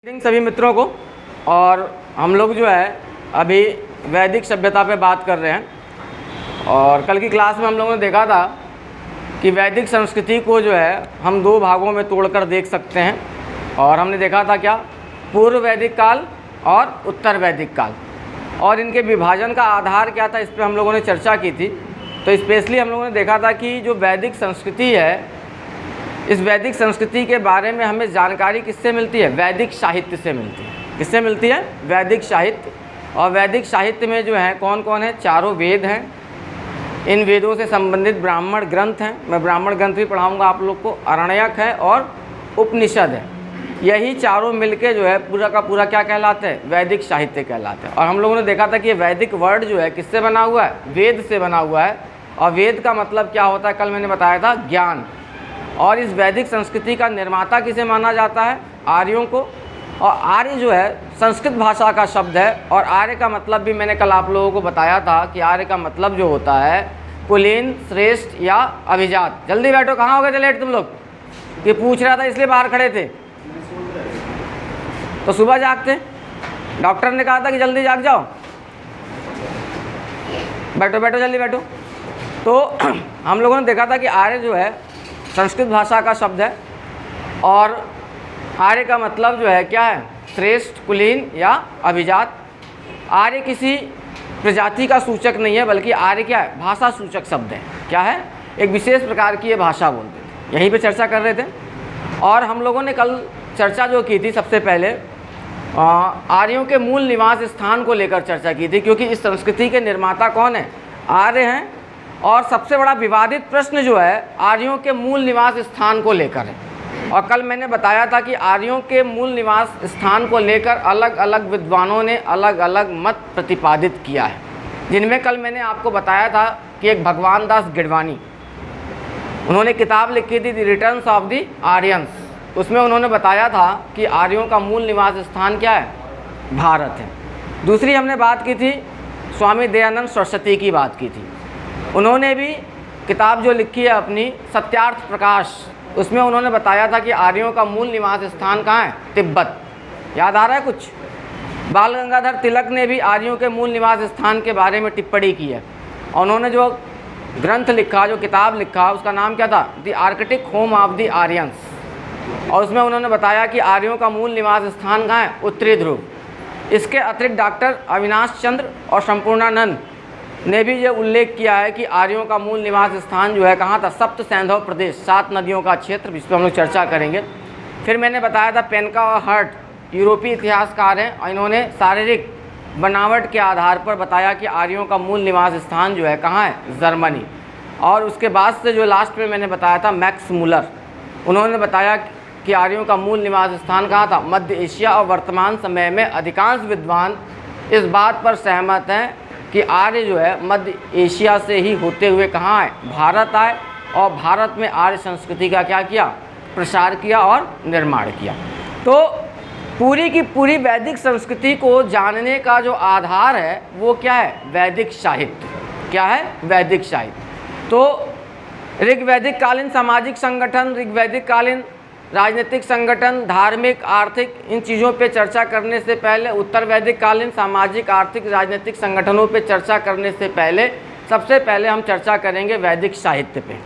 सभी मित्रों को। और हम लोग जो है अभी वैदिक सभ्यता पे बात कर रहे हैं। और कल की क्लास में हम लोगों ने देखा था कि वैदिक संस्कृति को जो है हम दो भागों में तोड़कर देख सकते हैं। और हमने देखा था क्या, पूर्व वैदिक काल और उत्तर वैदिक काल, और इनके विभाजन का आधार क्या था, इस पर हम लोगों ने चर्चा की थी। तो स्पेशली हम लोगों ने देखा था कि जो वैदिक संस्कृति है, इस वैदिक संस्कृति के बारे में हमें जानकारी किससे मिलती है? वैदिक साहित्य से मिलती है। किससे मिलती है? वैदिक साहित्य। और वैदिक साहित्य में जो है कौन कौन है? चारों वेद हैं, इन वेदों से संबंधित ब्राह्मण ग्रंथ हैं, मैं ब्राह्मण ग्रंथ भी पढ़ाऊंगा आप लोग को, अरण्यक है और उपनिषद है। यही चारों मिलके जो है पूरा का पूरा क्या कहलाते हैं? वैदिक साहित्य कहलाते हैं। और हम लोगों ने देखा था कि ये वैदिक वर्ड जो है किससे बना हुआ है? वेद से बना हुआ है। और वेद का मतलब क्या होता है? कल मैंने बताया था, ज्ञान। और इस वैदिक संस्कृति का निर्माता किसे माना जाता है? आर्यों को। और आर्य जो है संस्कृत भाषा का शब्द है। और आर्य का मतलब भी मैंने कल आप लोगों को बताया था कि आर्य का मतलब जो होता है कुलीन, श्रेष्ठ या अभिजात। जल्दी बैठो, कहाँ हो गए थे लेट तुम लोग? कि पूछ रहा था इसलिए बाहर खड़े थे। तो सुबह जागते, डॉक्टर ने कहा था कि जल्दी जाग जाओ। बैठो बैठो, जल्दी बैठो। तो हम लोगों ने देखा था कि आर्य जो है संस्कृत भाषा का शब्द है। और आर्य का मतलब जो है क्या है? श्रेष्ठ, कुलीन या अभिजात। आर्य किसी प्रजाति का सूचक नहीं है, बल्कि आर्य क्या है? भाषा सूचक शब्द है। क्या है? एक विशेष प्रकार की ये भाषा बोलते थे। यहीं पे चर्चा कर रहे थे। और हम लोगों ने कल चर्चा जो की थी, सबसे पहले आर्यों के मूल निवास स्थान को लेकर चर्चा की थी, क्योंकि इस संस्कृति के निर्माता कौन है? आर्य हैं। और सबसे बड़ा विवादित प्रश्न जो है आर्यों के मूल निवास स्थान को लेकर है। और कल मैंने बताया था कि आर्यों के मूल निवास स्थान को लेकर अलग अलग विद्वानों ने अलग अलग मत प्रतिपादित किया है, जिनमें कल मैंने आपको बताया था कि एक भगवान दास गिडवानी, उन्होंने किताब लिखी थी the returns of the Aryans. उसमें उन्होंने बताया था कि आर्यों का मूल निवास स्थान क्या है? भारत है। दूसरी हमने बात की थी, स्वामी दयानंद सरस्वती की बात की थी। उन्होंने भी किताब जो लिखी है अपनी सत्यार्थ प्रकाश, उसमें उन्होंने बताया था कि आर्यों का मूल निवास स्थान कहाँ है? तिब्बत। याद आ रहा है कुछ? बाल गंगाधर तिलक ने भी आर्यों के मूल निवास स्थान के बारे में टिप्पणी की है। और उन्होंने जो ग्रंथ लिखा, जो किताब लिखा, उसका नाम क्या था? The Arctic home of the Aryans. और उसमें उन्होंने बताया कि आर्यों का मूल निवास स्थान कहाँ है? उत्तरी ध्रुव। इसके अतिरिक्त डॉक्टर अविनाश चंद्र और संपूर्णानंद ने भी ये उल्लेख किया है कि आर्यों का मूल निवास स्थान जो है कहाँ था? सप्त सैंधव प्रदेश, 7 नदियों का क्षेत्र, इस पर हम लोग चर्चा करेंगे। फिर मैंने बताया था पेनका और हर्ट यूरोपीय इतिहासकार हैं, और इन्होंने शारीरिक बनावट के आधार पर बताया कि आर्यों का मूल निवास स्थान जो है कहाँ है? जर्मनी। और उसके बाद से जो लास्ट में मैंने बताया था मैक्स मुलर, उन्होंने बताया कि आर्यों का मूल निवास स्थान कहाँ था? मध्य एशिया। और वर्तमान समय में अधिकांश विद्वान इस बात पर सहमत हैं कि आर्य जो है मध्य एशिया से ही होते हुए कहाँ आए? भारत आए। और भारत में आर्य संस्कृति का क्या किया? प्रसार किया और निर्माण किया। तो पूरी की पूरी वैदिक संस्कृति को जानने का जो आधार है वो क्या है? वैदिक साहित्य। क्या है? वैदिक साहित्य। तो ऋग्वैदिक कालीन सामाजिक संगठन, ऋग्वैदिक कालीन राजनीतिक संगठन, धार्मिक, आर्थिक, इन चीज़ों पे चर्चा करने से पहले, उत्तर वैदिक कालीन सामाजिक, आर्थिक, राजनीतिक संगठनों पे चर्चा करने से पहले सबसे पहले हम चर्चा करेंगे वैदिक साहित्य पे।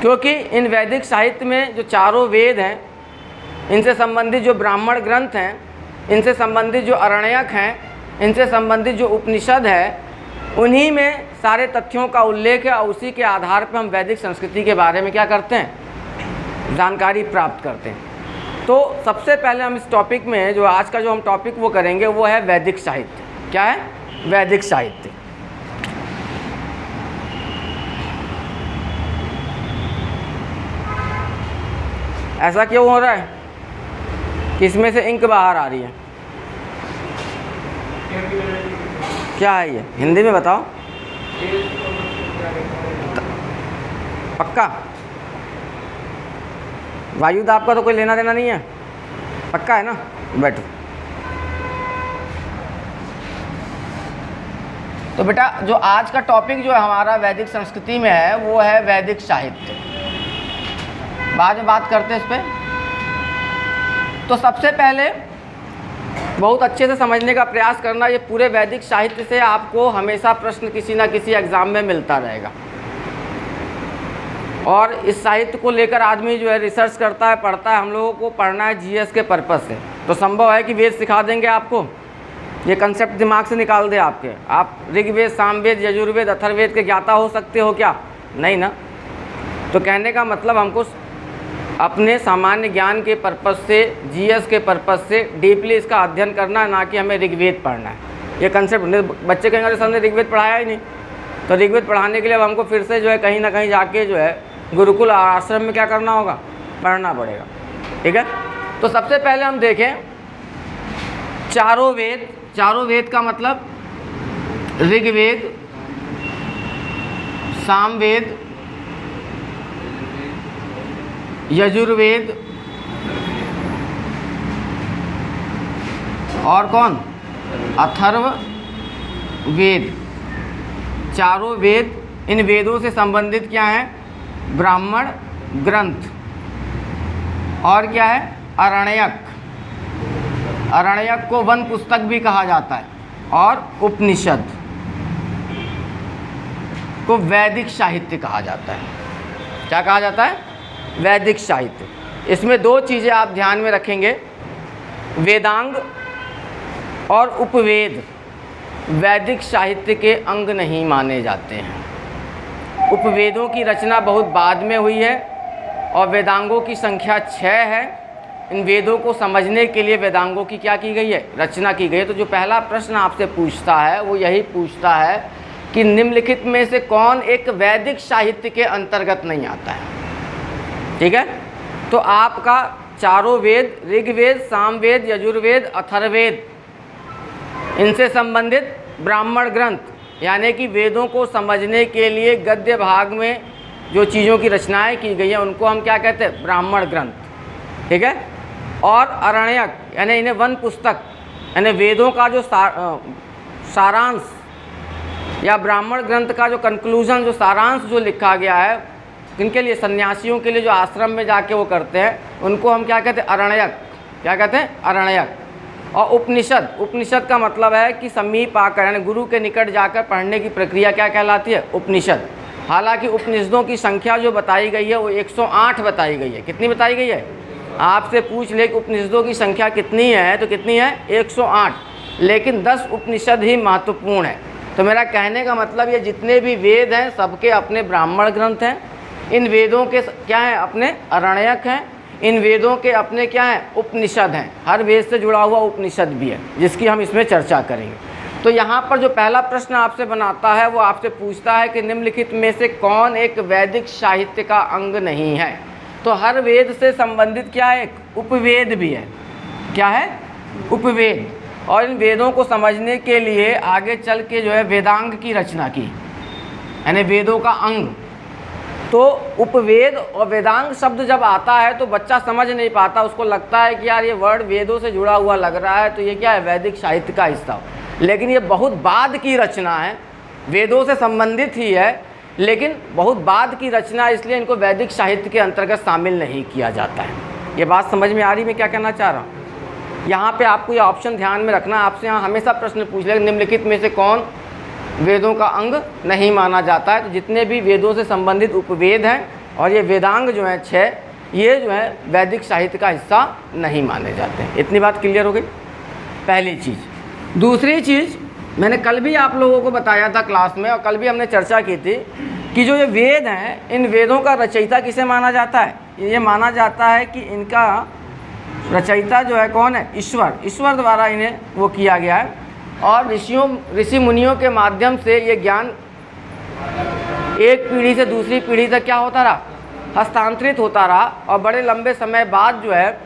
क्योंकि इन वैदिक साहित्य में जो चारों वेद हैं, इनसे संबंधित जो ब्राह्मण ग्रंथ हैं, इनसे संबंधित जो अरण्यक हैं, इनसे संबंधित जो उपनिषद है, उन्हीं में सारे तथ्यों का उल्लेख है। और उसी के आधार पर हम वैदिक संस्कृति के बारे में क्या करते हैं? जानकारी प्राप्त करते हैं। तो सबसे पहले हम इस टॉपिक में जो आज का जो हम टॉपिक वो करेंगे वो है वैदिक साहित्य। क्या है? वैदिक साहित्य। ऐसा क्यों हो रहा है कि इसमें से इंक बाहर आ रही है? क्या है ये? हिंदी में बताओ। पक्का? वायु दाब का तो कोई लेना देना नहीं है? पक्का है ना? बैठो। तो बेटा जो आज का टॉपिक जो है हमारा वैदिक संस्कृति में है वो है वैदिक साहित्य। बाद में बात करते हैं इस पर। तो सबसे पहले बहुत अच्छे से समझने का प्रयास करना। ये पूरे वैदिक साहित्य से आपको हमेशा प्रश्न किसी ना किसी एग्ज़ाम में मिलता रहेगा, और इस साहित्य को लेकर आदमी जो है रिसर्च करता है, पढ़ता है। हम लोगों को पढ़ना है जीएस के पर्पज़ से, तो संभव है कि वेद सिखा देंगे आपको, ये कंसेप्ट दिमाग से निकाल दे आपके। आप ऋग्वेद, सामवेद, यजुर्वेद, अथर्ववेद के ज्ञाता हो सकते हो क्या? नहीं ना। तो कहने का मतलब हमको अपने सामान्य ज्ञान के पर्पज़ से, जीएस के पर्पज़ से डीपली इसका अध्ययन करना है, ना कि हमें ऋग्वेद पढ़ना है। ये कंसेप्ट बच्चे कहेंगे सर ने ऋग्वेद पढ़ाया ही नहीं, तो ऋग्वेद पढ़ाने के लिए अब हमको फिर से जो है कहीं ना कहीं जाके जो है गुरुकुल आश्रम में क्या करना होगा? पढ़ना पड़ेगा। ठीक है, तो सबसे पहले हम देखें चारों वेद। चारों वेद का मतलब ऋग्वेद, सामवेद, यजुर्वेद और कौन? अथर्ववेद। चारों वेद, इन वेदों से संबंधित क्या है? ब्राह्मण ग्रंथ। और क्या है? अरण्यक। अरण्यक को वन पुस्तक भी कहा जाता है, और उपनिषद को वैदिक साहित्य कहा जाता है। क्या कहा जाता है? वैदिक साहित्य। इसमें दो चीज़ें आप ध्यान में रखेंगे, वेदांग और उपवेद वैदिक साहित्य के अंग नहीं माने जाते हैं। उपवेदों की रचना बहुत बाद में हुई है और वेदांगों की संख्या 6 है। इन वेदों को समझने के लिए वेदांगों की क्या की गई है? रचना की गई है। तो जो पहला प्रश्न आपसे पूछता है वो यही पूछता है कि निम्नलिखित में से कौन एक वैदिक साहित्य के अंतर्गत नहीं आता है। ठीक है, तो आपका चारों वेद, ऋग्वेद, सामवेद, यजुर्वेद, अथर्ववेद, इनसे संबंधित ब्राह्मण ग्रंथ, यानी कि वेदों को समझने के लिए गद्य भाग में जो चीज़ों की रचनाएं की गई हैं उनको हम क्या कहते हैं? ब्राह्मण ग्रंथ। ठीक है, और अरण्यक यानी इन्हें वन पुस्तक, यानी वेदों का जो सारांश या ब्राह्मण ग्रंथ का जो कंक्लूजन, जो सारांश जो लिखा गया है, किनके लिए? सन्यासियों के लिए, जो आश्रम में जाके वो करते हैं, उनको हम क्या कहते हैं? अरण्यक। क्या कहते हैं? अरण्यक। और उपनिषद, उपनिषद का मतलब है कि समीप आकर, यानी गुरु के निकट जाकर पढ़ने की प्रक्रिया क्या कहलाती है? उपनिषद। हालांकि उपनिषदों की संख्या जो बताई गई है वो 108 बताई गई है। कितनी बताई गई है? आपसे पूछ ले कि उपनिषदों की संख्या कितनी है, तो कितनी है? 108। लेकिन 10 उपनिषद ही महत्वपूर्ण है। तो मेरा कहने का मतलब ये जितने भी वेद हैं सबके अपने ब्राह्मण ग्रंथ हैं। इन वेदों के क्या हैं? अपने अरण्यक हैं। इन वेदों के अपने क्या हैं? उपनिषद हैं। हर वेद से जुड़ा हुआ उपनिषद भी है, जिसकी हम इसमें चर्चा करेंगे। तो यहाँ पर जो पहला प्रश्न आपसे बनाता है वो आपसे पूछता है कि निम्नलिखित में से कौन एक वैदिक साहित्य का अंग नहीं है। तो हर वेद से संबंधित क्या है? एक उपवेद भी है। क्या है? उपवेद। और इन वेदों को समझने के लिए आगे चल के जो है वेदांग की रचना की, यानी वेदों का अंग। तो उपवेद और वेदांग शब्द जब आता है तो बच्चा समझ नहीं पाता, उसको लगता है कि यार ये वर्ड वेदों से जुड़ा हुआ लग रहा है, तो ये क्या है? वैदिक साहित्य का हिस्सा। लेकिन ये बहुत बाद की रचना है, वेदों से संबंधित ही है, लेकिन बहुत बाद की रचना, इसलिए इनको वैदिक साहित्य के अंतर्गत शामिल नहीं किया जाता है। ये बात समझ में आ रही? मैं क्या कहना चाह रहा हूँ? यहाँ पे आपको ये ऑप्शन ध्यान में रखना। आपसे यहाँ हमेशा प्रश्न पूछ लेगा निम्नलिखित में से कौन वेदों का अंग नहीं माना जाता है। तो जितने भी वेदों से संबंधित उपवेद हैं और ये वेदांग जो हैं 6, ये जो है वैदिक साहित्य का हिस्सा नहीं माने जाते हैं। इतनी बात क्लियर हो गई? पहली चीज़। दूसरी चीज़ मैंने कल भी आप लोगों को बताया था क्लास में, और कल भी हमने चर्चा की थी कि जो ये वेद हैं, इन वेदों का रचयिता किसे माना जाता है? ये माना जाता है कि इनका रचयिता जो है कौन है? ईश्वर। ईश्वर द्वारा इन्हें वो किया गया है, और ऋषि मुनियों के माध्यम से ये ज्ञान एक पीढ़ी से दूसरी पीढ़ी तक क्या होता रहा? हस्तांतरित होता रहा। और बड़े लंबे समय बाद जो है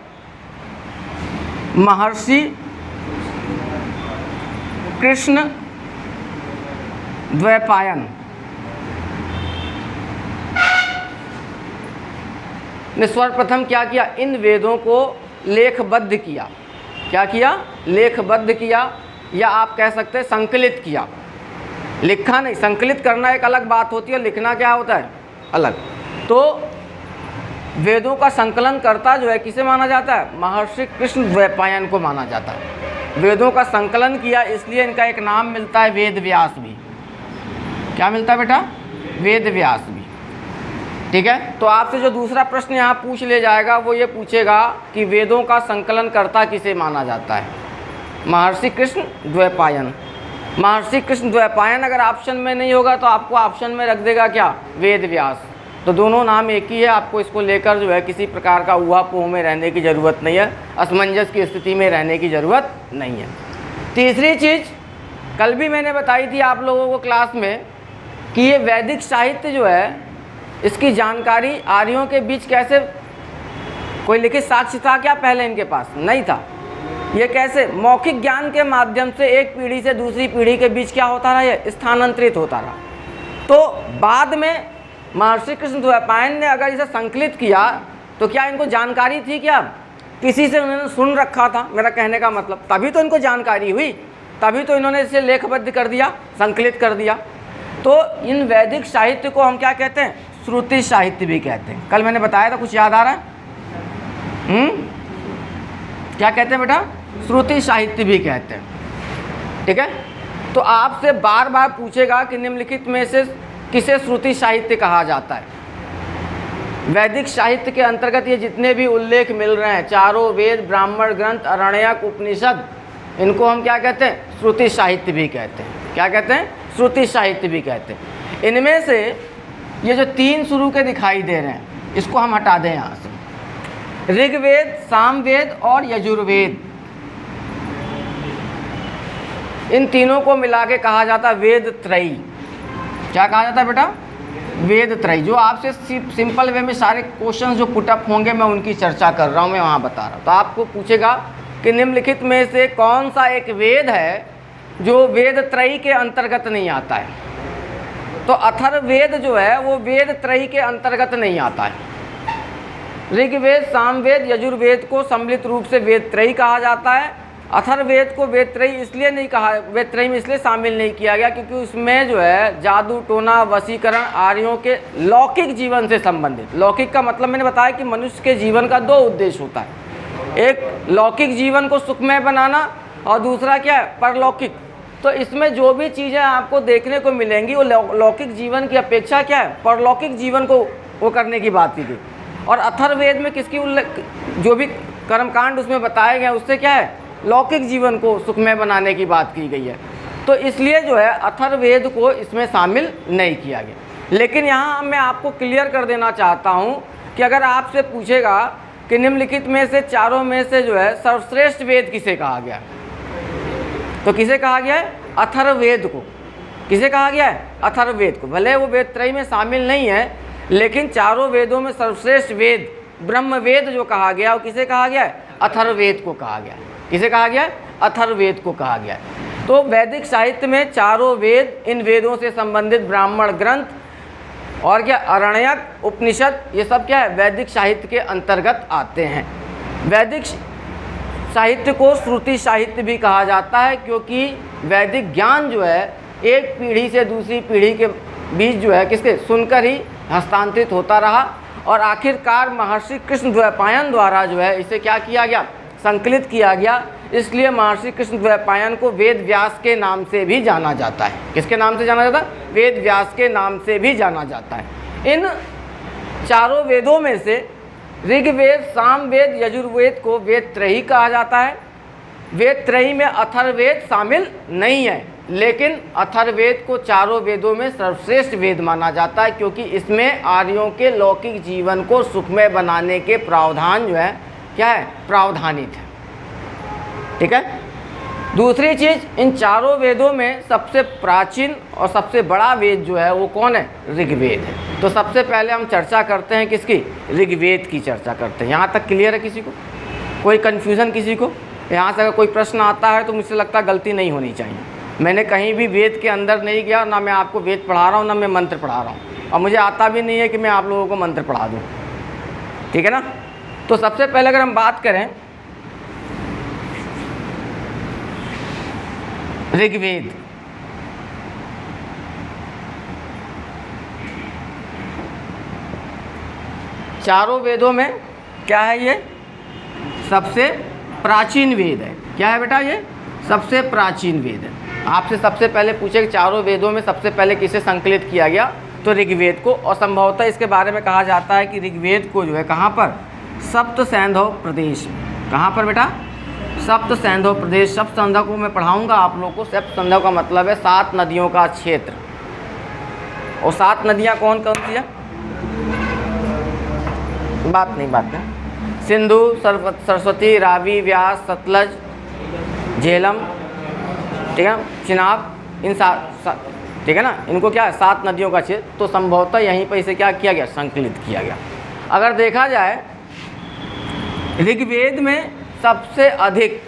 महर्षि कृष्ण द्वैपायन ने सर्वप्रथम क्या किया? इन वेदों को लेखबद्ध किया। क्या किया? लेखबद्ध किया, या आप कह सकते हैं संकलित किया। लिखा नहीं, संकलित करना एक अलग बात होती है, लिखना क्या होता है? अलग। तो वेदों का संकलन करता जो है किसे माना जाता है? महर्षि कृष्ण द्वैपायन को माना जाता है। वेदों का संकलन किया, इसलिए इनका एक नाम मिलता है वेद व्यास भी। क्या मिलता है बेटा? वेद व्यास भी। ठीक है, तो आपसे जो दूसरा प्रश्न यहाँ पूछ ले जाएगा वो ये पूछेगा कि वेदों का संकलन करता किसे माना जाता है? महर्षि कृष्ण द्वैपायन। महर्षि कृष्ण द्वैपायन अगर ऑप्शन में नहीं होगा तो आपको ऑप्शन में रख देगा क्या? वेद व्यास। तो दोनों नाम एक ही है, आपको इसको लेकर जो है किसी प्रकार का ऊहापोह में रहने की ज़रूरत नहीं है, असमंजस की स्थिति में रहने की ज़रूरत नहीं है। तीसरी चीज़ कल भी मैंने बताई थी आप लोगों को क्लास में कि ये वैदिक साहित्य जो है इसकी जानकारी आर्यों के बीच कैसे, कोई लिखित साक्ष्य था क्या पहले इनके पास? नहीं था। ये कैसे मौखिक ज्ञान के माध्यम से एक पीढ़ी से दूसरी पीढ़ी के बीच क्या होता रहा? ये स्थानांतरित होता रहा। तो बाद में महर्षि कृष्ण द्वैपायन ने अगर इसे संकलित किया तो क्या इनको जानकारी थी क्या? किसी से उन्होंने सुन रखा था, मेरा कहने का मतलब, तभी तो इनको जानकारी हुई, तभी तो इन्होंने इसे लेखबद्ध कर दिया, संकलित कर दिया। तो इन वैदिक साहित्य को हम क्या कहते हैं? श्रुति साहित्य भी कहते हैं। कल मैंने बताया था, कुछ याद आ रहा है? क्या कहते हैं बेटा? श्रुति साहित्य भी कहते हैं। ठीक है, तो आपसे बार बार पूछेगा कि निम्नलिखित में से किसे श्रुति साहित्य कहा जाता है? वैदिक साहित्य के अंतर्गत ये जितने भी उल्लेख मिल रहे हैं, चारों वेद, ब्राह्मण ग्रंथ, आरण्यक, उपनिषद, इनको हम क्या कहते हैं? श्रुति साहित्य भी कहते हैं। क्या कहते हैं? श्रुति साहित्य भी कहते हैं। इनमें से ये जो 3 शुरू के दिखाई दे रहे हैं, इसको हम हटा दें यहाँ से। ऋग्वेद, सामवेद और यजुर्वेद, इन तीनों को मिला के कहा जाता है वेद त्रयी। क्या कहा जाता है बेटा? वेद त्रयी। जो आपसे सिंपल वे में सारे क्वेश्चंस जो पुटअप होंगे मैं उनकी चर्चा कर रहा हूँ, मैं वहाँ बता रहा हूँ। तो आपको पूछेगा कि निम्नलिखित में से कौन सा एक वेद है जो वेद त्रयी के अंतर्गत नहीं आता है? तो अथर्ववेद जो है वो वेद त्रयी के अंतर्गत नहीं आता है। ऋग्वेद, सामवेद, यजुर्वेद को सम्मिलित रूप से वेद त्रयी कहा जाता है। अथर्ववेद को वेद त्रयी इसलिए नहीं कहा, वेद त्रयी में इसलिए शामिल नहीं किया गया क्योंकि उसमें जो है जादू टोना वशीकरण आर्यों के लौकिक जीवन से संबंधित। लौकिक का मतलब मैंने बताया कि मनुष्य के जीवन का 2 उद्देश्य होता है, एक लौकिक जीवन को सुखमय बनाना और दूसरा क्या है? परलौकिक। तो इसमें जो भी चीज़ें आपको देखने को मिलेंगी वो लौकिक जीवन की अपेक्षा क्या है? परलौकिक जीवन को वो करने की बात की गई। और अथर्ववेद में किसकी जो भी कर्मकांड उसमें बताए गए उससे क्या है? लौकिक जीवन को सुखमय बनाने की बात की गई है। तो इसलिए जो है अथर्ववेद को इसमें शामिल नहीं किया गया। लेकिन यहाँ मैं आपको क्लियर कर देना चाहता हूँ कि अगर आपसे पूछेगा कि निम्नलिखित में से चारों में से जो है सर्वश्रेष्ठ वेद किसे कहा गया, तो किसे कहा गया है? अथर्ववेद को। किसे कहा गया है? अथर्ववेद को। भले वो वेद त्रयी में शामिल नहीं है, लेकिन चारों वेदों में सर्वश्रेष्ठ वेद ब्रह्मवेद जो कहा गया वो किसे कहा गया है? अथर्ववेद को कहा गया है। किसे कहा गया है? अथर्ववेद को कहा गया है। तो वैदिक साहित्य में चारों वेद, इन वेदों से संबंधित ब्राह्मण ग्रंथ और क्या आरण्यक, उपनिषद, ये सब क्या है? वैदिक साहित्य के अंतर्गत आते हैं। वैदिक साहित्य को श्रुति साहित्य भी कहा जाता है क्योंकि वैदिक ज्ञान जो है एक पीढ़ी से दूसरी पीढ़ी के बीच जो है किसके सुनकर ही हस्तांतरित होता रहा और आखिरकार महर्षि कृष्ण द्वैपायन द्वारा जो है इसे क्या किया गया? संकलित किया गया। इसलिए महर्षि कृष्ण द्वैपायन को वेद व्यास के नाम से भी जाना जाता है। किसके नाम से जाना जाता है? वेद व्यास के नाम से भी जाना जाता है। इन चारों वेदों में से ऋग्वेद, सामवेद, यजुर्वेद को वेद त्रयी कहा जाता है। वेद त्रयी में अथर्ववेद शामिल नहीं है, लेकिन अथर्ववेद को चारों वेदों में सर्वश्रेष्ठ वेद माना जाता है क्योंकि इसमें आर्यों के लौकिक जीवन को सुखमय बनाने के प्रावधान जो है क्या है? प्रावधानित है। ठीक है। दूसरी चीज़, इन चारों वेदों में सबसे प्राचीन और सबसे बड़ा वेद जो है वो कौन है? ऋग्वेद है। तो सबसे पहले हम चर्चा करते हैं किसकी? ऋग्वेद की चर्चा करते हैं। यहाँ तक क्लियर है? किसी को कोई कन्फ्यूज़न? किसी को यहाँ से अगर कोई प्रश्न आता है तो मुझे लगता है गलती नहीं होनी चाहिए। मैंने कहीं भी वेद के अंदर नहीं गया, ना मैं आपको वेद पढ़ा रहा हूँ, ना मैं मंत्र पढ़ा रहा हूँ, और मुझे आता भी नहीं है कि मैं आप लोगों को मंत्र पढ़ा दूँ। ठीक है ना। तो सबसे पहले अगर हम बात करें ऋग्वेद, चारों वेदों में क्या है? ये सबसे प्राचीन वेद है। क्या है बेटा? ये सबसे प्राचीन वेद है। आपसे सबसे पहले पूछे कि चारों वेदों में सबसे पहले किसे संकलित किया गया, तो ऋग्वेद को। और संभवतः इसके बारे में कहा जाता है कि ऋग्वेद को जो है कहाँ पर, सप्त सैंधव प्रदेश में। कहाँ पर बेटा, सप्त सैंधव प्रदेश। सप्त सैंधव को मैं पढ़ाऊँगा आप लोगों को। सप्त सैंधव का मतलब है 7 नदियों का क्षेत्र। और 7 नदियाँ कौन कौन सी है, बात नहीं, सिंधु, सरस्वती, रावी, व्यास, सतलज, झेलम, ठीक है, चिनाब, इन 7, ठीक है ना, इनको क्या है 7 नदियों का क्षेत्र। तो संभवतः यहीं पर इसे क्या किया गया, संकलित किया गया। अगर देखा जाए ऋग्वेद में सबसे अधिक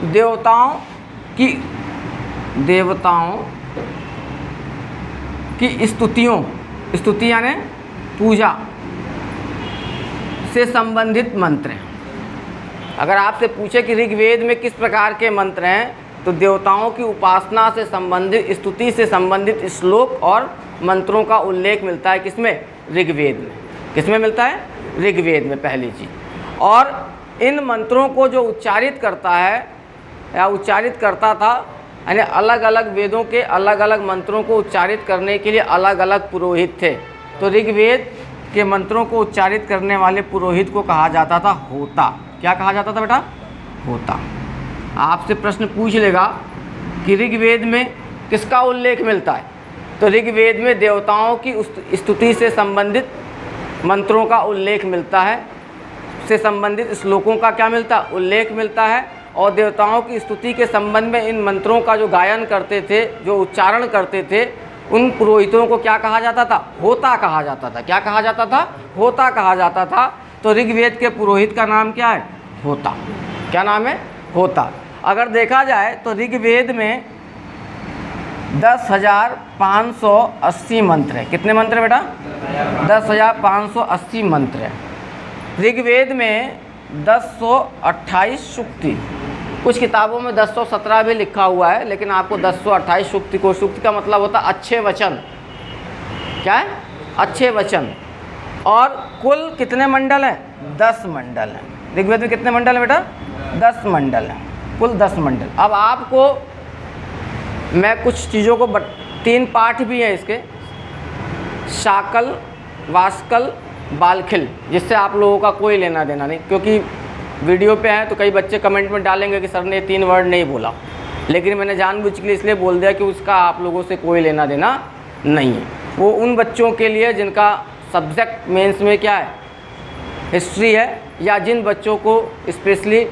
देवताओं की स्तुति यानी पूजा से संबंधित मंत्र हैं। अगर आपसे पूछे कि ऋग्वेद में किस प्रकार के मंत्र हैं, तो देवताओं की उपासना से संबंधित, स्तुति से संबंधित श्लोक और मंत्रों का उल्लेख मिलता है किसमें, ऋग्वेद में। किसमें मिलता है, ऋग्वेद में, पहली चीज़। और इन मंत्रों को जो उच्चारित करता है या उच्चारित करता था, यानी अलग अलग वेदों के अलग अलग मंत्रों को उच्चारित करने के लिए अलग अलग पुरोहित थे। तो ऋग्वेद के मंत्रों को उच्चारित करने वाले पुरोहित को कहा जाता था होता। क्या कहा जाता था बेटा, होता। आपसे प्रश्न पूछ लेगा कि ऋग्वेद में किसका उल्लेख मिलता है, तो ऋग्वेद में देवताओं की स्तुति से संबंधित मंत्रों का उल्लेख मिलता है, से संबंधित श्लोकों का क्या मिलता है, उल्लेख मिलता है। और देवताओं की स्तुति के संबंध में इन मंत्रों का जो गायन करते थे, जो उच्चारण करते थे, उन पुरोहितों को क्या कहा जाता था, होता कहा जाता था। क्या कहा जाता था, होता कहा जाता था। तो ऋग्वेद के पुरोहित का नाम क्या है, होता। क्या नाम है, होता। अगर देखा जाए तो ऋग्वेद में 10,580 मंत्र है। कितने मंत्र है बेटा, 10,580 मंत्र है। ऋग्वेद में 1028 सूक्ति, कुछ किताबों में 1017 भी लिखा हुआ है, लेकिन आपको 1028 सूक्ति को, सूक्ति का मतलब होता है अच्छे वचन। क्या है, अच्छे वचन। और कुल कितने मंडल हैं, 10 मंडल हैं। ऋग्वेद में कितने मंडल हैं बेटा, 10 मंडल हैं, कुल 10 मंडल। अब आपको मैं कुछ चीज़ों को 3 पाठ भी हैं इसके, शाकल, वास्कल, बालखिल, जिससे आप लोगों का कोई लेना देना नहीं, क्योंकि वीडियो पे हैं तो कई बच्चे कमेंट में डालेंगे कि सर ने 3 वर्ड नहीं बोला, लेकिन मैंने जानबूझ के लिए इसलिए बोल दिया कि उसका आप लोगों से कोई लेना देना नहीं है। वो उन बच्चों के लिए जिनका सब्जेक्ट मेंस में क्या है, हिस्ट्री है, या जिन बच्चों को स्पेशली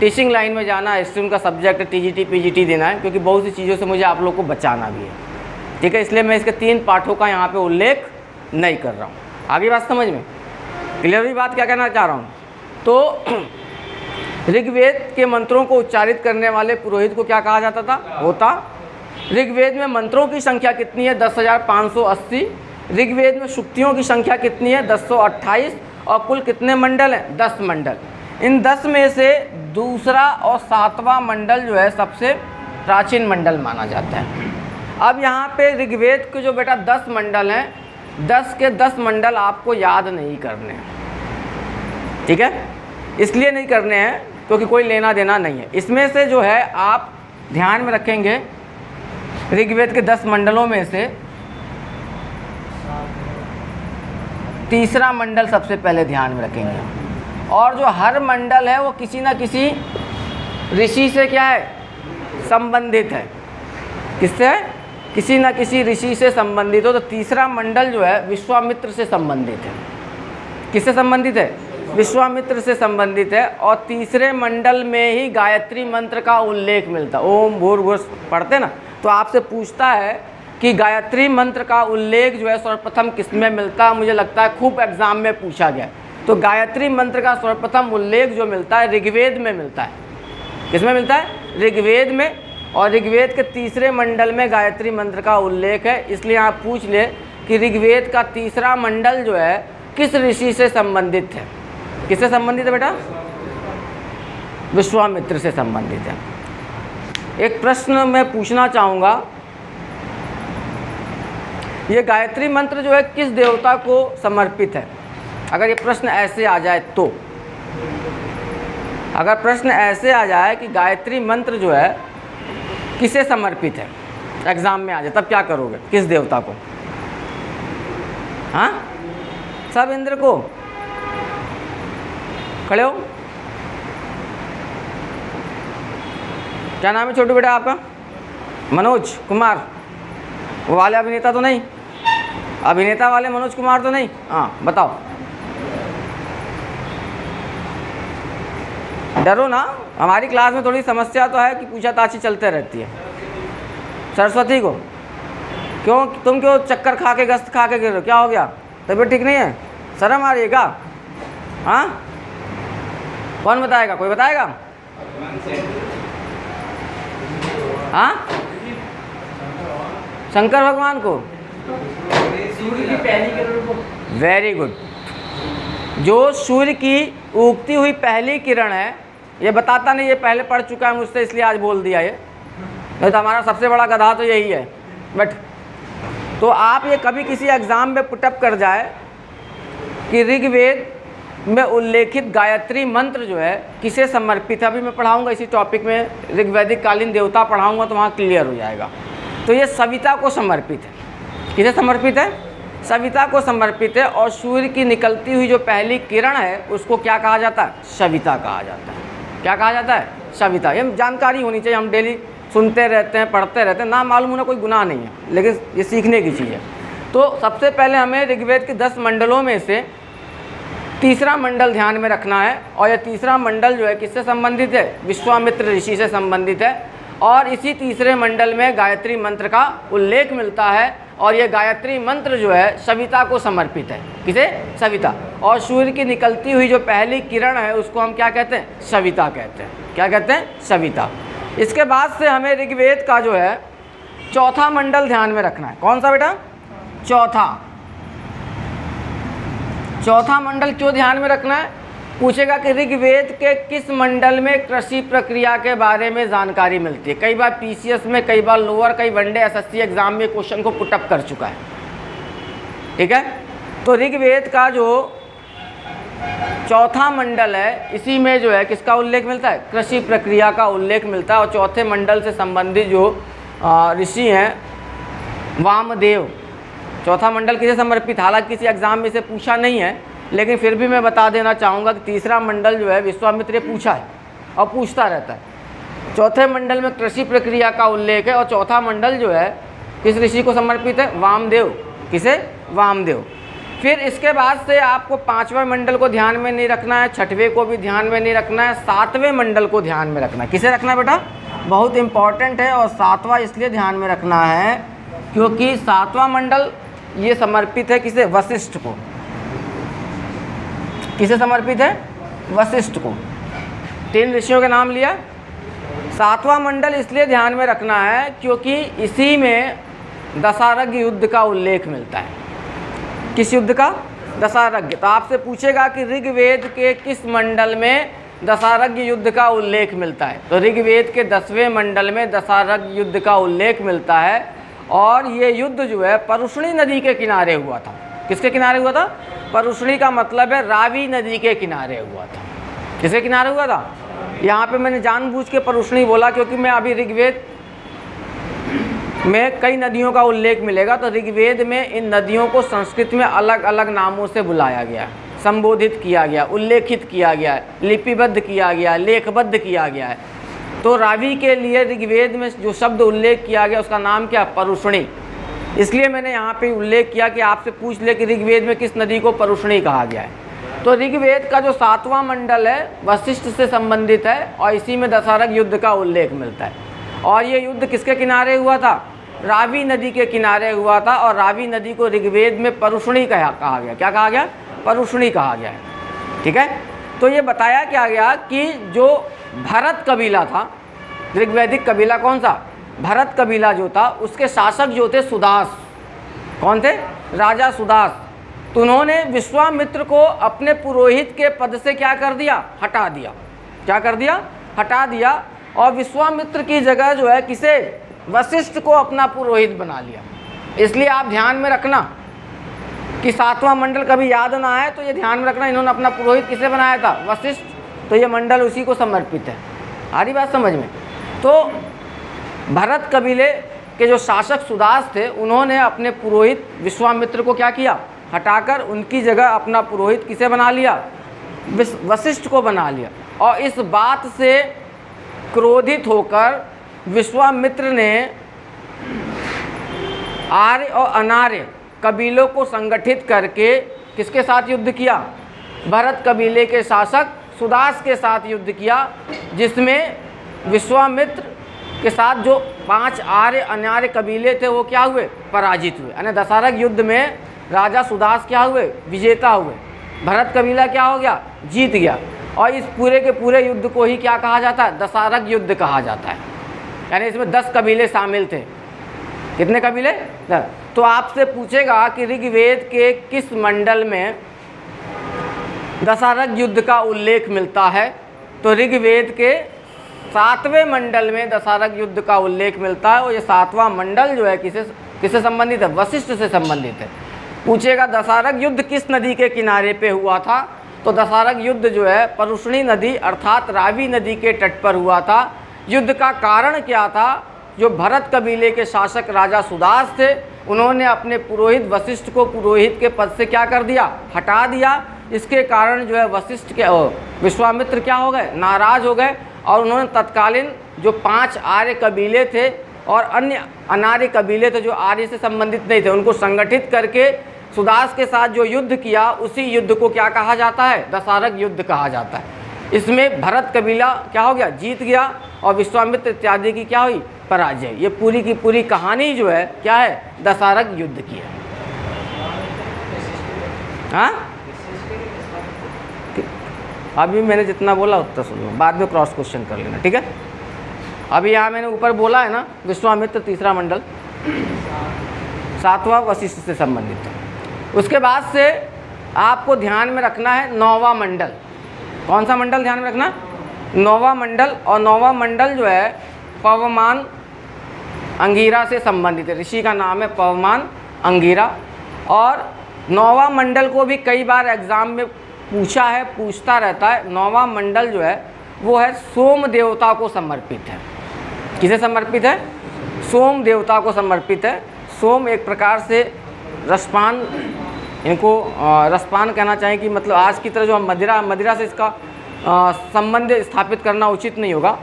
टीचिंग लाइन में जाना है, हिस्ट्री उनका सब्जेक्ट है, टीजीटी पीजीटी देना है, क्योंकि बहुत सी चीज़ों से मुझे आप लोग को बचाना भी है। ठीक है, इसलिए मैं इसके 3 पाठों का यहाँ पे उल्लेख नहीं कर रहा हूँ। आगे बात समझ में क्लियर हुई बात, क्या कहना चाह रहा हूँ। तो ऋग्वेद के मंत्रों को उच्चारित करने वाले पुरोहित को क्या कहा जाता था, होता। ऋग्वेद में मंत्रों की संख्या कितनी है, 10,580। ऋग्वेद में सूक्तियों की संख्या कितनी है, 1028। और कुल कितने मंडल हैं, 10 मंडल। इन 10 में से दूसरा और 7वां मंडल जो है सबसे प्राचीन मंडल माना जाता है। अब यहाँ पे ऋग्वेद के जो बेटा 10 मंडल हैं, 10 के 10 मंडल आपको याद नहीं करने हैं। ठीक है, इसलिए नहीं करने हैं क्योंकि कोई लेना देना नहीं है। इसमें से जो है आप ध्यान में रखेंगे, ऋग्वेद के 10 मंडलों में से तीसरा मंडल सबसे पहले ध्यान में रखेंगे। और जो हर मंडल है वो किसी न किसी ऋषि से क्या है, संबंधित है। किससे है, किसी न किसी ऋषि से संबंधित हो। तो तीसरा मंडल जो है विश्वामित्र से संबंधित है। किससे संबंधित है, विश्वामित्र से संबंधित है। और तीसरे मंडल में ही गायत्री मंत्र का उल्लेख मिलता है। ओम भूर्भुवः पढ़ते ना, तो आपसे पूछता है कि गायत्री मंत्र का उल्लेख जो है सर्वप्रथम किसमें मिलता है। मुझे लगता है खूब एग्जाम में पूछा गया। तो गायत्री मंत्र का सर्वप्रथम उल्लेख जो मिलता है ऋग्वेद में मिलता है। किसमें मिलता है, ऋग्वेद में। और ऋग्वेद के तीसरे मंडल में गायत्री मंत्र का उल्लेख है। इसलिए आप पूछ ले कि ऋग्वेद का तीसरा मंडल जो है किस ऋषि से संबंधित है। किससे संबंधित है बेटा, विश्वामित्र से संबंधित है। एक प्रश्न मैं पूछना चाहूँगा, ये गायत्री मंत्र जो है किस देवता को समर्पित है। अगर ये प्रश्न ऐसे आ जाए तो अगर प्रश्न ऐसे आ जाए कि गायत्री मंत्र जो है किसे समर्पित है, एग्जाम में आ जाए, तब क्या करोगे, किस देवता को? हाँ, सब इंद्र को। खड़े हो। क्या नाम है छोटू बेटा आपका? मनोज कुमार। वो वाले अभिनेता तो नहीं? अभिनेता वाले मनोज कुमार तो नहीं? हाँ बताओ। डरो ना, हमारी क्लास में थोड़ी समस्या तो है कि पूछताछ चलते रहती है। सरस्वती को। क्यों, तुम क्यों चक्कर खा के गस्त खा के गिर रहे हो, क्या हो गया, तबीयत ठीक नहीं है, शर्म आ रही है क्या? हाँ, कौन बताएगा, कोई बताएगा? हाँ, शंकर भगवान को। सूर्य की पहली किरण को। Very good. जो सूर्य की उगती हुई पहली किरण है, ये बताता नहीं, ये पहले पढ़ चुका है मुझसे, इसलिए आज बोल दिया ये, नहीं तो हमारा सबसे बड़ा गधा तो यही है। बट तो आप ये कभी किसी एग्ज़ाम में पुटअप कर जाए कि ऋग्वेद में उल्लेखित गायत्री मंत्र जो है किसे समर्पित है। अभी मैं पढ़ाऊंगा इसी टॉपिक में, ऋग्वैदिक कालीन देवता पढ़ाऊंगा तो वहाँ क्लियर हो जाएगा। तो ये सविता को समर्पित है। किसे समर्पित है? सविता को समर्पित है। और सूर्य की निकलती हुई जो पहली किरण है उसको क्या कहा जाता है? सविता कहा जाता है। क्या कहा जाता है? सविता। ये जानकारी होनी चाहिए, हम डेली सुनते रहते हैं, पढ़ते रहते हैं, ना मालूम होना कोई गुनाह नहीं है, लेकिन ये सीखने की चीज़ है। तो सबसे पहले हमें ऋग्वेद के 10 मंडलों में से तीसरा मंडल ध्यान में रखना है। और यह तीसरा मंडल जो है किससे संबंधित है? विश्वामित्र ऋषि से संबंधित है। और इसी तीसरे मंडल में गायत्री मंत्र का उल्लेख मिलता है। और ये गायत्री मंत्र जो है सविता को समर्पित है। किसे? सविता। और सूर्य की निकलती हुई जो पहली किरण है उसको हम क्या कहते हैं? सविता कहते हैं। क्या कहते हैं? सविता। इसके बाद से हमें ऋग्वेद का जो है चौथा मंडल ध्यान में रखना है। कौन सा बेटा? चौथा। चौथा मंडल क्यों ध्यान में रखना है? पूछेगा कि ऋग्वेद के किस मंडल में कृषि प्रक्रिया के बारे में जानकारी मिलती है। कई बार पीसीएस में, कई बार लोअर, कई वनडे एसएससी एग्जाम में क्वेश्चन को पुटअप कर चुका है। ठीक है, तो ऋग्वेद का जो चौथा मंडल है इसी में जो है किसका उल्लेख मिलता है? कृषि प्रक्रिया का उल्लेख मिलता है। और चौथे मंडल से संबंधित जो ऋषि हैं वामदेव। चौथा मंडल किसे समर्पित? हालांकि किसी एग्जाम में से पूछा नहीं है, लेकिन फिर भी मैं बता देना चाहूँगा कि तीसरा मंडल जो है विश्वामित्र ने पूछा है और पूछता रहता है। चौथे मंडल में कृषि प्रक्रिया का उल्लेख है। और चौथा मंडल जो है किस ऋषि को समर्पित है? वामदेव। किसे? वामदेव। फिर इसके बाद से आपको पांचवें मंडल को ध्यान में नहीं रखना है, छठवें को भी ध्यान में नहीं रखना है, सातवें मंडल को ध्यान में रखना है। किसे रखना है बेटा? बहुत इंपॉर्टेंट है। और सातवां इसलिए ध्यान में रखना है क्योंकि सातवां मंडल ये समर्पित है किसे? वशिष्ठ को। किसे समर्पित है? वशिष्ठ को। 3 ऋषियों के नाम लिया। सातवां मंडल इसलिए ध्यान में रखना है क्योंकि इसी में दशारथ युद्ध का उल्लेख मिलता है। किस युद्ध का? दशारथ। तो आपसे पूछेगा कि ऋग्वेद के किस मंडल में दशारथ युद्ध का उल्लेख मिलता है? तो ऋग्वेद के 10वें मंडल में दशारथ युद्ध का उल्लेख मिलता है। और ये युद्ध जो है परुष्णी नदी के किनारे हुआ था। किसके किनारे हुआ था? परुष्णी का मतलब है रावी नदी के किनारे हुआ था। किसके किनारे हुआ था? यहाँ पे मैंने जानबूझ के परुष्णी बोला क्योंकि मैं अभी ऋग्वेद में कई नदियों का उल्लेख मिलेगा। तो ऋग्वेद में इन नदियों को संस्कृत में अलग अलग नामों से बुलाया गया है, संबोधित किया गया, उल्लेखित किया गया है, लिपिबद्ध किया गया है, लेखबद्ध किया गया है। तो रावी के लिए ऋग्वेद में जो शब्द उल्लेख किया गया उसका नाम क्या? परुष्णी। इसलिए मैंने यहाँ पे उल्लेख किया कि आपसे पूछ ले कि ऋग्वेद में किस नदी को परुष्णी कहा गया है। तो ऋग्वेद का जो 7वां मंडल है वशिष्ठ से संबंधित है और इसी में दशारथ युद्ध का उल्लेख मिलता है। और ये युद्ध किसके किनारे हुआ था? रावी नदी के किनारे हुआ था। और रावी नदी को ऋग्वेद में परुष्णी कहा गया। क्या कहा गया? परुष्णी कहा गया है। ठीक है, तो ये बताया क्या गया कि जो भरत कबीला था, ऋग्वैदिक कबीला कौन सा? भरत कबीला जो था, उसके शासक जो थे सुदास। कौन थे? राजा सुदास। तो उन्होंने विश्वामित्र को अपने पुरोहित के पद से क्या कर दिया? हटा दिया। क्या कर दिया? हटा दिया। और विश्वामित्र की जगह जो है किसे? वशिष्ठ को अपना पुरोहित बना लिया। इसलिए आप ध्यान में रखना कि 7वां मंडल कभी याद ना आए तो ये ध्यान में रखना, इन्होंने अपना पुरोहित किसे बनाया था? वशिष्ठ तो ये मंडल उसी को समर्पित है। आ रही बात समझ में? तो भरत कबीले के जो शासक सुदास थे, उन्होंने अपने पुरोहित विश्वामित्र को क्या किया, हटाकर उनकी जगह अपना पुरोहित किसे बना लिया, वशिष्ठ को बना लिया। और इस बात से क्रोधित होकर विश्वामित्र ने आर्य और अनार्य कबीलों को संगठित करके किसके साथ युद्ध किया, भरत कबीले के शासक सुदास के साथ युद्ध किया, जिसमें विश्वामित्र के साथ जो 5 आर्य अनार्य कबीले थे वो क्या हुए, पराजित हुए। यानी दशरथ युद्ध में राजा सुदास क्या हुए, विजेता हुए, भरत कबीला क्या हो गया, जीत गया। और इस पूरे के पूरे युद्ध को ही क्या कहा जाता है, दशरथ युद्ध कहा जाता है। यानी इसमें 10 कबीले शामिल थे। कितने कबीले? 10। तो आपसे पूछेगा कि ऋग्वेद के किस मंडल में दशरथ युद्ध का उल्लेख मिलता है, तो ऋग्वेद के 7वें मंडल में दशरथ युद्ध का उल्लेख मिलता है। और ये 7वां मंडल जो है किससे संबंधित है, वशिष्ठ से संबंधित है। पूछेगा दशरथ युद्ध किस नदी के किनारे पे हुआ था, तो दशरथ युद्ध जो है परुष्णी नदी अर्थात रावी नदी के तट पर हुआ था। युद्ध का कारण क्या था, जो भरत कबीले के शासक राजा सुदास थे, उन्होंने अपने पुरोहित वशिष्ठ को पुरोहित के पद से क्या कर दिया, हटा दिया। इसके कारण जो है वशिष्ठ के विश्वामित्र क्या हो गए, नाराज हो गए। और उन्होंने तत्कालीन जो 5 आर्य कबीले थे और अन्य अनार्य कबीले थे जो आर्य से संबंधित नहीं थे, उनको संगठित करके सुदास के साथ जो युद्ध किया, उसी युद्ध को क्या कहा जाता है, दशरथ युद्ध कहा जाता है। इसमें भरत कबीला क्या हो गया, जीत गया, और विश्वामित्र इत्यादि की क्या हुई, पराजय। ये पूरी की पूरी कहानी जो है क्या है, दशरथ युद्ध की है। हाँ, अभी मैंने जितना बोला उतना सुन लो, बाद में क्रॉस क्वेश्चन कर लेना, ठीक है। अभी यहाँ मैंने ऊपर बोला है ना, विश्वामित्र 3रा मंडल, 7वां वशिष्ठ से संबंधित है। उसके बाद से आपको ध्यान में रखना है 9वां मंडल। कौन सा मंडल ध्यान में रखना, 9वां मंडल। और 9वां मंडल जो है पवमान अंगिरा से संबंधित है। ऋषि का नाम है पवमान अंगिरा। और 9वां मंडल को भी कई बार एग्जाम में पूछता रहता है। 9वां मंडल जो है वो है सोम देवता को समर्पित है। किसे समर्पित है, सोम देवता को समर्पित है। सोम एक प्रकार से रसपान, इनको रसपान कहना चाहिए कि मतलब आज की तरह जो हम मदिरा से इसका संबंध स्थापित करना उचित नहीं होगा।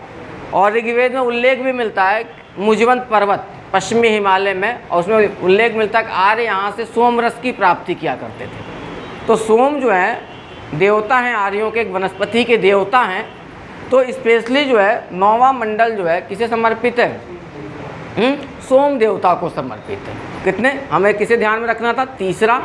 और ऋग्वेद में उल्लेख भी मिलता है मुजवंत पर्वत पश्चिमी हिमालय में, और उसमें उल्लेख मिलता है कि आर्य यहाँ से सोम रस की प्राप्ति किया करते थे। तो सोम जो है देवता हैं, आर्यों के एक वनस्पति के देवता हैं। तो स्पेशली जो है 9वां मंडल जो है किसे समर्पित है, सोम देवता को समर्पित है। कितने हमें किसे ध्यान में रखना था, 3रा।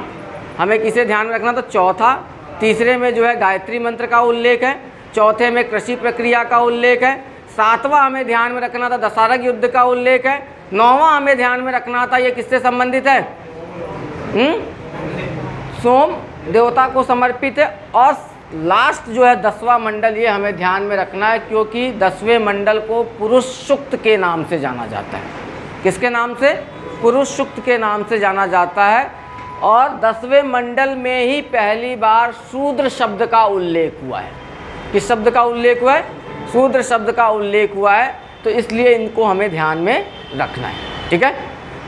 हमें किसे ध्यान में रखना था, 4था। 3रे में जो है गायत्री मंत्र का उल्लेख है, 4थे में कृषि प्रक्रिया का उल्लेख है, 7वां हमें ध्यान में रखना था दशरथ युद्ध का उल्लेख है, 9वां हमें ध्यान में रखना था ये किससे संबंधित है, सोम देवता को समर्पित है। और लास्ट जो है 10वां मंडल, ये हमें ध्यान में रखना है क्योंकि 10वें मंडल को पुरुष सूक्त के नाम से जाना जाता है। किसके नाम से, पुरुष सूक्त के नाम से जाना जाता है। और 10वें मंडल में ही पहली बार शूद्र शब्द का उल्लेख हुआ है। किस शब्द का उल्लेख हुआ है, शूद्र शब्द का उल्लेख हुआ है। तो इसलिए इनको हमें ध्यान में रखना है, ठीक है।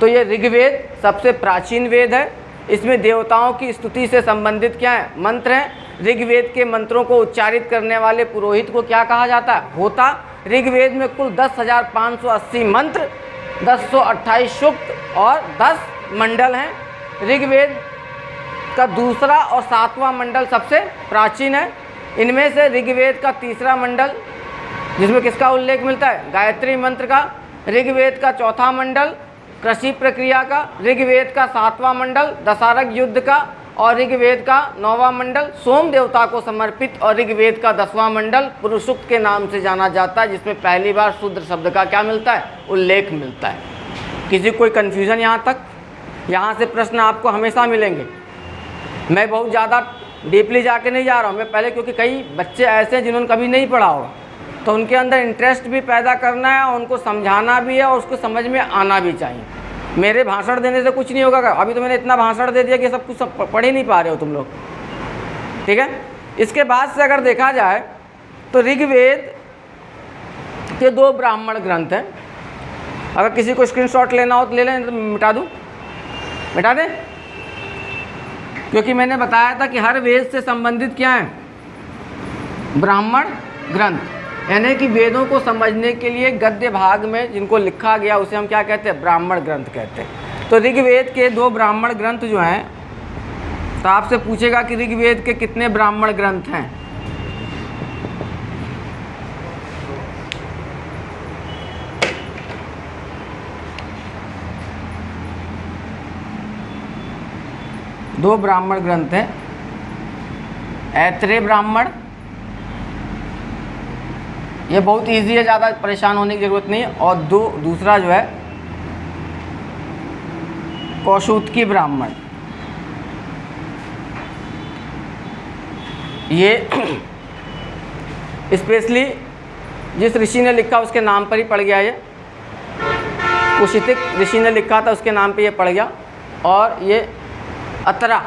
तो ये ऋग्वेद सबसे प्राचीन वेद है। इसमें देवताओं की स्तुति से संबंधित क्या है, मंत्र हैं। ऋग्वेद के मंत्रों को उच्चारित करने वाले पुरोहित को क्या कहा जाता है, होता। ऋग्वेद में कुल 10,580 मंत्र, 1028 सूक्त और 10 मंडल हैं। ऋग्वेद का 2रा और 7वां मंडल सबसे प्राचीन है। इनमें से ऋग्वेद का 3रा मंडल, जिसमें किसका उल्लेख मिलता है, गायत्री मंत्र का। ऋग्वेद का 4था मंडल कृषि प्रक्रिया का। ऋग्वेद का 7वां मंडल दशरथ युद्ध का। और ऋग्वेद का 9वां मंडल सोम देवता को समर्पित। और ऋग्वेद का 10वां मंडल पुरुष सूक्त के नाम से जाना जाता है, जिसमें पहली बार शूद्र शब्द का क्या मिलता है, उल्लेख मिलता है। किसी कोई कन्फ्यूज़न यहाँ तक? यहाँ से प्रश्न आपको हमेशा मिलेंगे। मैं बहुत ज़्यादा डीपली जाके नहीं जा रहा हूँ मैं पहले, क्योंकि कई बच्चे ऐसे हैं जिन्होंने कभी नहीं पढ़ा होगा, तो उनके अंदर इंटरेस्ट भी पैदा करना है और उनको समझाना भी है और उसको समझ में आना भी चाहिए। मेरे भाषण देने से कुछ नहीं होगा। अभी तो मैंने इतना भाषण दे दिया कि सब कुछ पढ़ ही नहीं पा रहे हो तुम लोग, ठीक है। इसके बाद से अगर देखा जाए तो ऋग्वेद के 2 ब्राह्मण ग्रंथ हैं। अगर किसी को स्क्रीनशॉट लेना हो तो ले लें, तो मिटा दूँ, मिटा दें, क्योंकि मैंने बताया था कि हर वेद से संबंधित क्या है, ब्राह्मण ग्रंथ, यानी कि वेदों को समझने के लिए गद्य भाग में जिनको लिखा गया उसे हम क्या कहते हैं, ब्राह्मण ग्रंथ कहते हैं। तो ऋग्वेद के 2 ब्राह्मण ग्रंथ जो हैं, तो आपसे पूछेगा कि ऋग्वेद के कितने ब्राह्मण ग्रंथ हैं। दो ब्राह्मण ग्रंथ हैं, ऐत्रेय ब्राह्मण, ये बहुत इजी है, ज़्यादा परेशान होने की ज़रूरत नहीं है, और दूसरा जो है कौशुतकी ब्राह्मण। ये स्पेशली जिस ऋषि ने लिखा उसके नाम पर ही पड़ गया, ये कुशितिक ऋषि ने लिखा था उसके नाम पे ये पड़ गया, और ये अतरा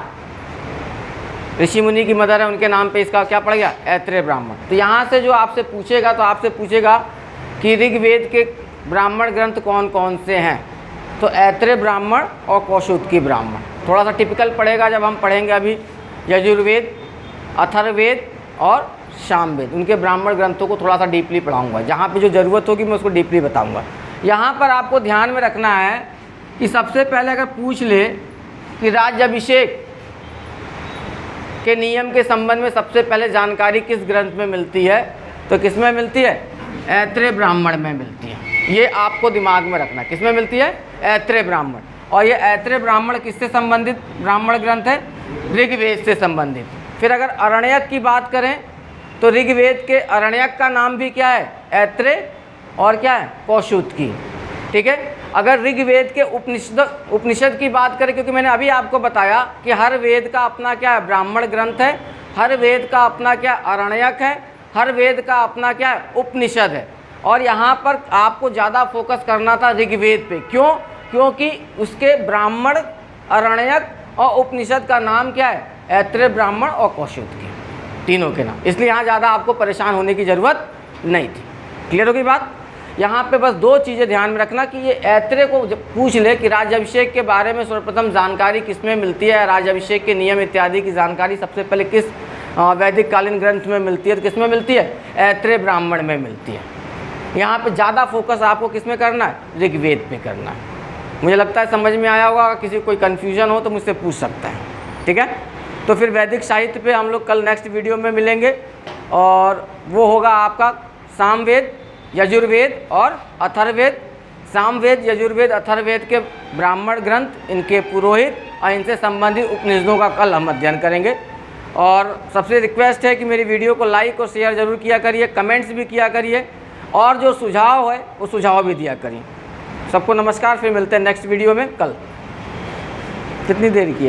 ऋषि मुनि की मदर है, उनके नाम पे इसका क्या पड़ गया, ऐत्रेय ब्राह्मण। तो यहाँ से जो आपसे पूछेगा, तो आपसे पूछेगा कि ऋग्वेद के ब्राह्मण ग्रंथ कौन कौन से हैं, तो ऐत्रेय ब्राह्मण और कौशुतकी ब्राह्मण। थोड़ा सा टिपिकल पड़ेगा जब हम पढ़ेंगे अभी यजुर्वेद, अथर्ववेद और सामवेद, उनके ब्राह्मण ग्रंथों को थोड़ा सा डीपली पढ़ाऊँगा, जहाँ पर जो ज़रूरत होगी मैं उसको डीपली बताऊँगा। यहाँ पर आपको ध्यान में रखना है कि सबसे पहले अगर पूछ ले कि राज्याभिषेक के नियम के संबंध में सबसे पहले जानकारी किस ग्रंथ में मिलती है, तो किस में मिलती है, ऐत्रेय ब्राह्मण में मिलती है। ये आपको दिमाग में रखना, किस में मिलती है, ऐत्रेय ब्राह्मण। और ये ऐत्रेय ब्राह्मण किससे संबंधित ब्राह्मण ग्रंथ है, ऋग्वेद से संबंधित। फिर अगर अरण्यक की बात करें तो ऋग्वेद के अरण्यक का नाम भी क्या है, ऐत्रेय, और क्या है, कौशुतकी। ठीक है। अगर ऋग्वेद के उपनिषद की बात करें, क्योंकि मैंने अभी आपको बताया कि हर वेद का अपना क्या है, ब्राह्मण ग्रंथ है, हर वेद का अपना क्या अरण्यक है, हर वेद का अपना क्या है, उपनिषद है। और यहाँ पर आपको ज़्यादा फोकस करना था ऋग्वेद पे। क्यों? क्योंकि उसके ब्राह्मण, अरण्यक और उपनिषद का नाम क्या है, ऐत्रेय ब्राह्मण और कौशुतकी, तीनों के नाम। इसलिए यहाँ ज़्यादा आपको परेशान होने की ज़रूरत नहीं थी। क्लियर होगी बात? यहाँ पे बस 2 चीज़ें ध्यान में रखना कि ये ऐत्रेय को जब पूछ ले कि राज्याभिषेक के बारे में सर्वप्रथम जानकारी किसमें मिलती है, राज्याभिषेक के नियम इत्यादि की जानकारी सबसे पहले किस वैदिक कालीन ग्रंथ में मिलती है, तो किस में मिलती है, ऐत्रेय ब्राह्मण में मिलती है। यहाँ पे ज़्यादा फोकस आपको किस में करना है, ऋग्वेद पे करना है। मुझे लगता है समझ में आया होगा। किसी को कोई कन्फ्यूज़न हो तो मुझसे पूछ सकता है। ठीक है। तो फिर वैदिक साहित्य पे हम लोग कल नेक्स्ट वीडियो में मिलेंगे, और वो होगा आपका सामवेद, यजुर्वेद और अथर्ववेद। सामवेद, यजुर्वेद, अथर्ववेद के ब्राह्मण ग्रंथ, इनके पुरोहित और इनसे संबंधित उपनिषदों का कल हम अध्ययन करेंगे। और सबसे रिक्वेस्ट है कि मेरी वीडियो को लाइक और शेयर ज़रूर किया करिए, कमेंट्स भी किया करिए, और जो सुझाव है वो सुझाव भी दिया करिए। सबको नमस्कार, फिर मिलते हैं नेक्स्ट वीडियो में कल। कितनी देर की है?